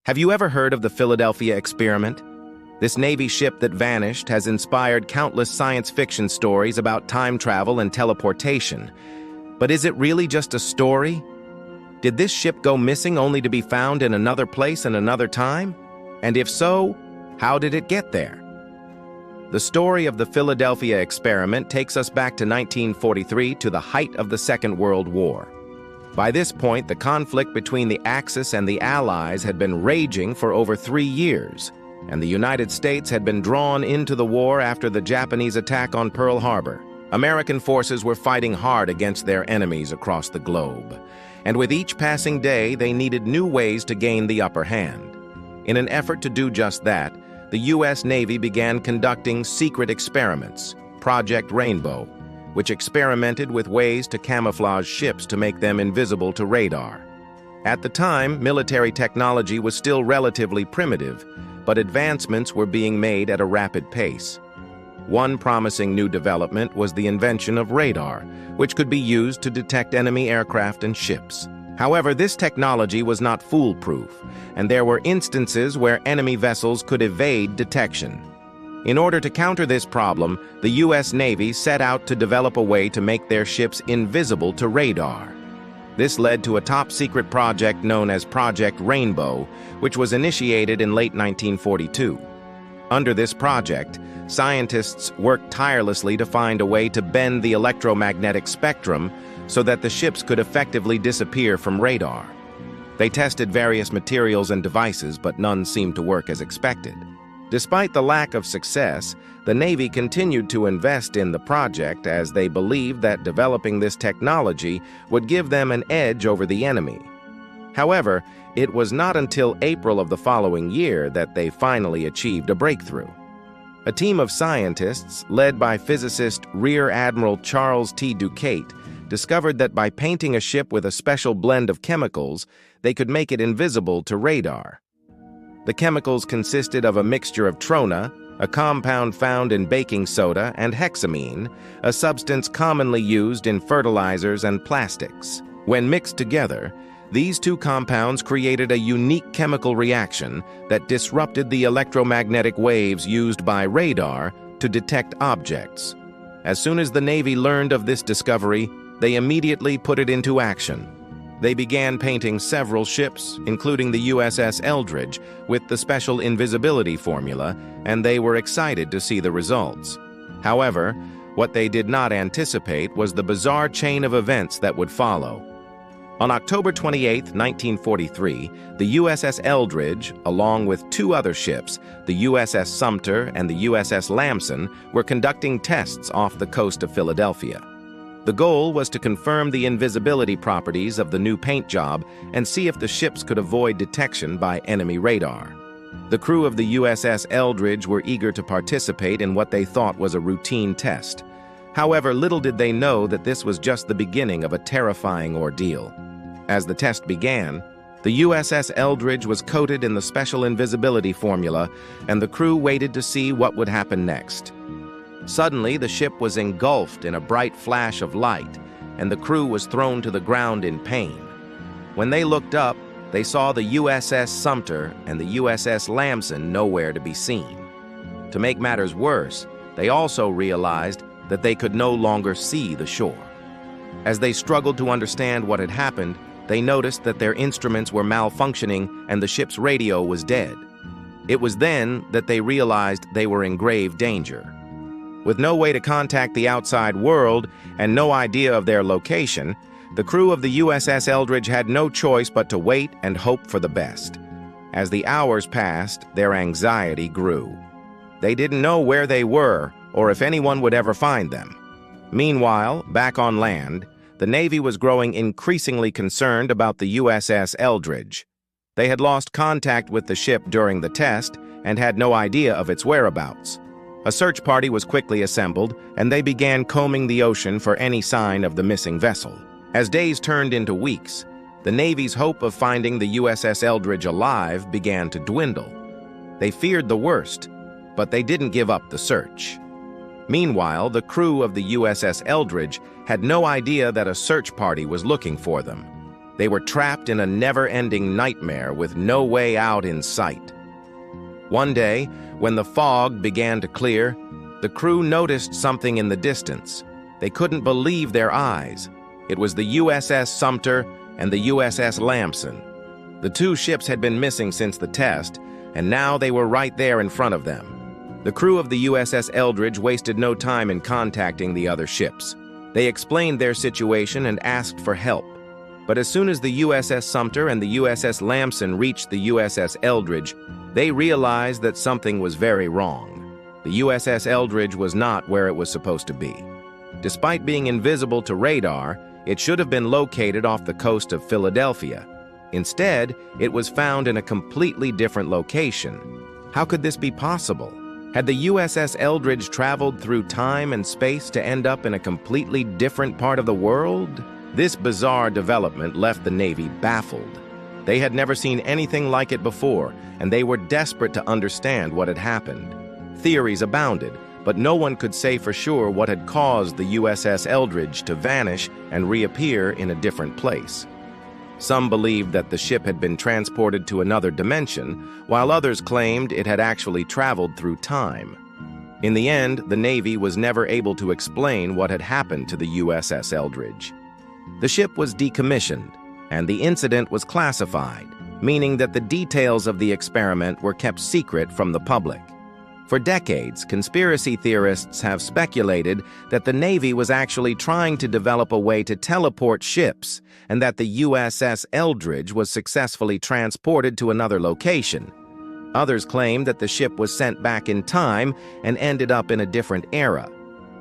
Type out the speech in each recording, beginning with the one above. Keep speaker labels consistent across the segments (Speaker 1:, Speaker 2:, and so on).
Speaker 1: Have you ever heard of the Philadelphia experiment? This Navy ship that vanished has inspired countless science fiction stories about time travel and teleportation. But is it really just a story? Did this ship go missing only to be found in another place and another time? And if so, how did it get there? The story of the Philadelphia experiment takes us back to 1943, to the height of the Second World War. By this point, the conflict between the Axis and the Allies had been raging for over 3 years, and the United States had been drawn into the war after the Japanese attack on Pearl Harbor. American forces were fighting hard against their enemies across the globe, and with each passing day, they needed new ways to gain the upper hand. In an effort to do just that, the U.S. Navy began conducting secret experiments, Project Rainbow, which experimented with ways to camouflage ships to make them invisible to radar. At the time, military technology was still relatively primitive, but advancements were being made at a rapid pace. One promising new development was the invention of radar, which could be used to detect enemy aircraft and ships. However, this technology was not foolproof, and there were instances where enemy vessels could evade detection. In order to counter this problem, the U.S. Navy set out to develop a way to make their ships invisible to radar. This led to a top-secret project known as Project Rainbow, which was initiated in late 1942. Under this project, scientists worked tirelessly to find a way to bend the electromagnetic spectrum so that the ships could effectively disappear from radar. They tested various materials and devices, but none seemed to work as expected. Despite the lack of success, the Navy continued to invest in the project as they believed that developing this technology would give them an edge over the enemy. However, it was not until April of the following year that they finally achieved a breakthrough. A team of scientists, led by physicist Rear Admiral Charles T. Ducate, discovered that by painting a ship with a special blend of chemicals, they could make it invisible to radar. The chemicals consisted of a mixture of trona, a compound found in baking soda, and hexamine, a substance commonly used in fertilizers and plastics. When mixed together, these two compounds created a unique chemical reaction that disrupted the electromagnetic waves used by radar to detect objects. As soon as the Navy learned of this discovery, they immediately put it into action. They began painting several ships, including the USS Eldridge, with the special invisibility formula, and they were excited to see the results. However, what they did not anticipate was the bizarre chain of events that would follow. On October 28, 1943, the USS Eldridge, along with 2 other ships, the USS Sumter and the USS Lamson, were conducting tests off the coast of Philadelphia. The goal was to confirm the invisibility properties of the new paint job and see if the ships could avoid detection by enemy radar. The crew of the USS Eldridge were eager to participate in what they thought was a routine test. However, little did they know that this was just the beginning of a terrifying ordeal. As the test began, the USS Eldridge was coated in the special invisibility formula, and the crew waited to see what would happen next. Suddenly, the ship was engulfed in a bright flash of light, and the crew was thrown to the ground in pain. When they looked up, they saw the USS Sumter and the USS Lamson nowhere to be seen. To make matters worse, they also realized that they could no longer see the shore. As they struggled to understand what had happened, they noticed that their instruments were malfunctioning and the ship's radio was dead. It was then that they realized they were in grave danger. With no way to contact the outside world and no idea of their location, the crew of the USS Eldridge had no choice but to wait and hope for the best. As the hours passed, their anxiety grew. They didn't know where they were or if anyone would ever find them. Meanwhile, back on land, the Navy was growing increasingly concerned about the USS Eldridge. They had lost contact with the ship during the test and had no idea of its whereabouts. A search party was quickly assembled, and they began combing the ocean for any sign of the missing vessel. As days turned into weeks, the Navy's hope of finding the USS Eldridge alive began to dwindle. They feared the worst, but they didn't give up the search. Meanwhile, the crew of the USS Eldridge had no idea that a search party was looking for them. They were trapped in a never-ending nightmare with no way out in sight. One day, when the fog began to clear, the crew noticed something in the distance. They couldn't believe their eyes. It was the USS Sumter and the USS Lamson. The two ships had been missing since the test, and now they were right there in front of them. The crew of the USS Eldridge wasted no time in contacting the other ships. They explained their situation and asked for help. But as soon as the USS Sumter and the USS Lamson reached the USS Eldridge, they realized that something was very wrong. The USS Eldridge was not where it was supposed to be. Despite being invisible to radar, it should have been located off the coast of Philadelphia. Instead, it was found in a completely different location. How could this be possible? Had the USS Eldridge traveled through time and space to end up in a completely different part of the world? This bizarre development left the Navy baffled. They had never seen anything like it before, and they were desperate to understand what had happened. Theories abounded, but no one could say for sure what had caused the USS Eldridge to vanish and reappear in a different place. Some believed that the ship had been transported to another dimension, while others claimed it had actually traveled through time. In the end, the Navy was never able to explain what had happened to the USS Eldridge. The ship was decommissioned, and the incident was classified, meaning that the details of the experiment were kept secret from the public. For decades, conspiracy theorists have speculated that the Navy was actually trying to develop a way to teleport ships, and that the USS Eldridge was successfully transported to another location. Others claim that the ship was sent back in time and ended up in a different era.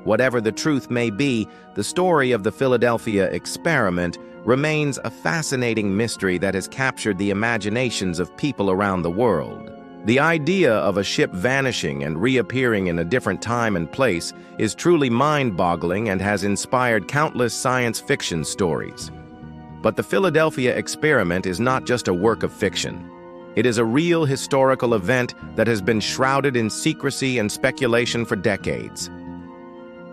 Speaker 1: Whatever the truth may be, the story of the Philadelphia experiment remains a fascinating mystery that has captured the imaginations of people around the world. The idea of a ship vanishing and reappearing in a different time and place is truly mind-boggling and has inspired countless science fiction stories. But the Philadelphia experiment is not just a work of fiction. It is a real historical event that has been shrouded in secrecy and speculation for decades.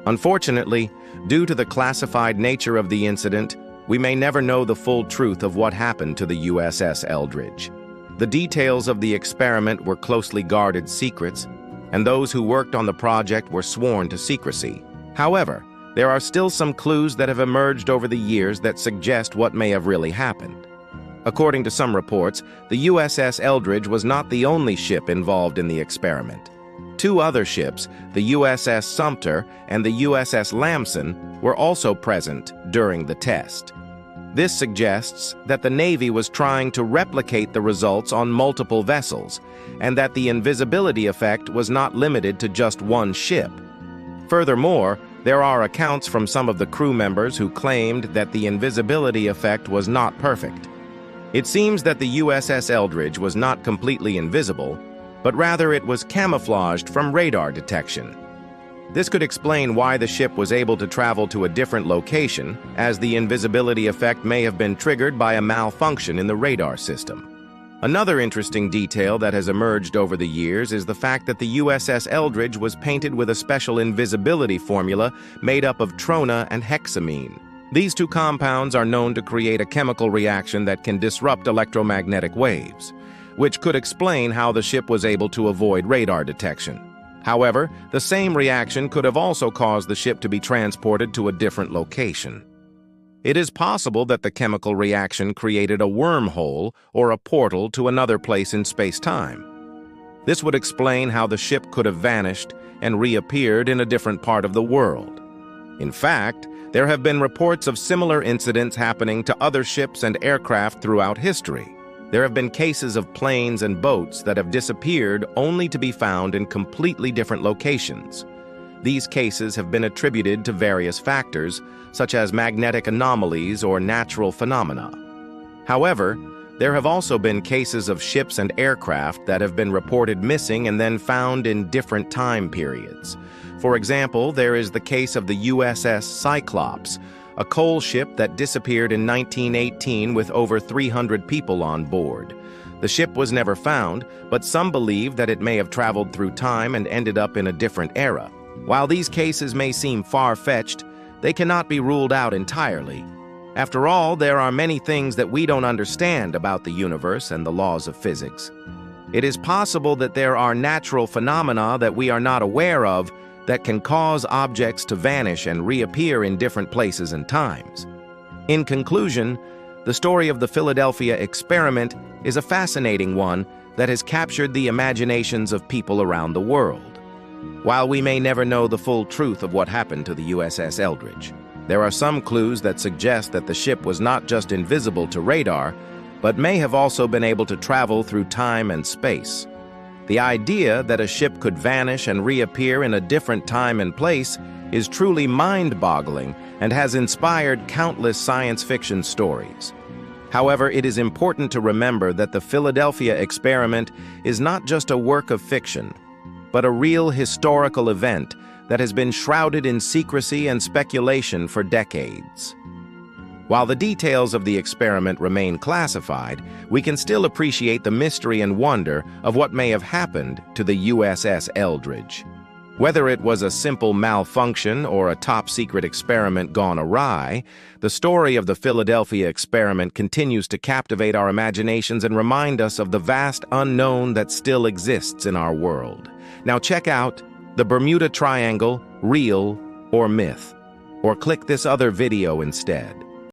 Speaker 1: Unfortunately, due to the classified nature of the incident, we may never know the full truth of what happened to the USS Eldridge. The details of the experiment were closely guarded secrets, and those who worked on the project were sworn to secrecy. However, there are still some clues that have emerged over the years that suggest what may have really happened. According to some reports, the USS Eldridge was not the only ship involved in the experiment. Two other ships, the USS Sumter and the USS Lamson, were also present during the test. This suggests that the Navy was trying to replicate the results on multiple vessels, and that the invisibility effect was not limited to just one ship. Furthermore, there are accounts from some of the crew members who claimed that the invisibility effect was not perfect. It seems that the USS Eldridge was not completely invisible, but rather it was camouflaged from radar detection. This could explain why the ship was able to travel to a different location, as the invisibility effect may have been triggered by a malfunction in the radar system. Another interesting detail that has emerged over the years is the fact that the USS Eldridge was painted with a special invisibility formula made up of trona and hexamine. These two compounds are known to create a chemical reaction that can disrupt electromagnetic waves, which could explain how the ship was able to avoid radar detection. However, the same reaction could have also caused the ship to be transported to a different location. It is possible that the chemical reaction created a wormhole or a portal to another place in space-time. This would explain how the ship could have vanished and reappeared in a different part of the world. In fact, there have been reports of similar incidents happening to other ships and aircraft throughout history. There have been cases of planes and boats that have disappeared only to be found in completely different locations. These cases have been attributed to various factors, such as magnetic anomalies or natural phenomena. However, there have also been cases of ships and aircraft that have been reported missing and then found in different time periods. For example, there is the case of the USS Cyclops, a coal ship that disappeared in 1918 with over 300 people on board. The ship was never found, but some believe that it may have traveled through time and ended up in a different era. While these cases may seem far-fetched, they cannot be ruled out entirely. After all, there are many things that we don't understand about the universe and the laws of physics. It is possible that there are natural phenomena that we are not aware of that can cause objects to vanish and reappear in different places and times. In conclusion, the story of the Philadelphia experiment is a fascinating one that has captured the imaginations of people around the world. While we may never know the full truth of what happened to the USS Eldridge, there are some clues that suggest that the ship was not just invisible to radar, but may have also been able to travel through time and space. The idea that a ship could vanish and reappear in a different time and place is truly mind-boggling and has inspired countless science fiction stories. However, it is important to remember that the Philadelphia experiment is not just a work of fiction, but a real historical event that has been shrouded in secrecy and speculation for decades. While the details of the experiment remain classified, we can still appreciate the mystery and wonder of what may have happened to the USS Eldridge. Whether it was a simple malfunction or a top-secret experiment gone awry, the story of the Philadelphia experiment continues to captivate our imaginations and remind us of the vast unknown that still exists in our world. Now check out the Bermuda Triangle, real or myth? Or click this other video instead.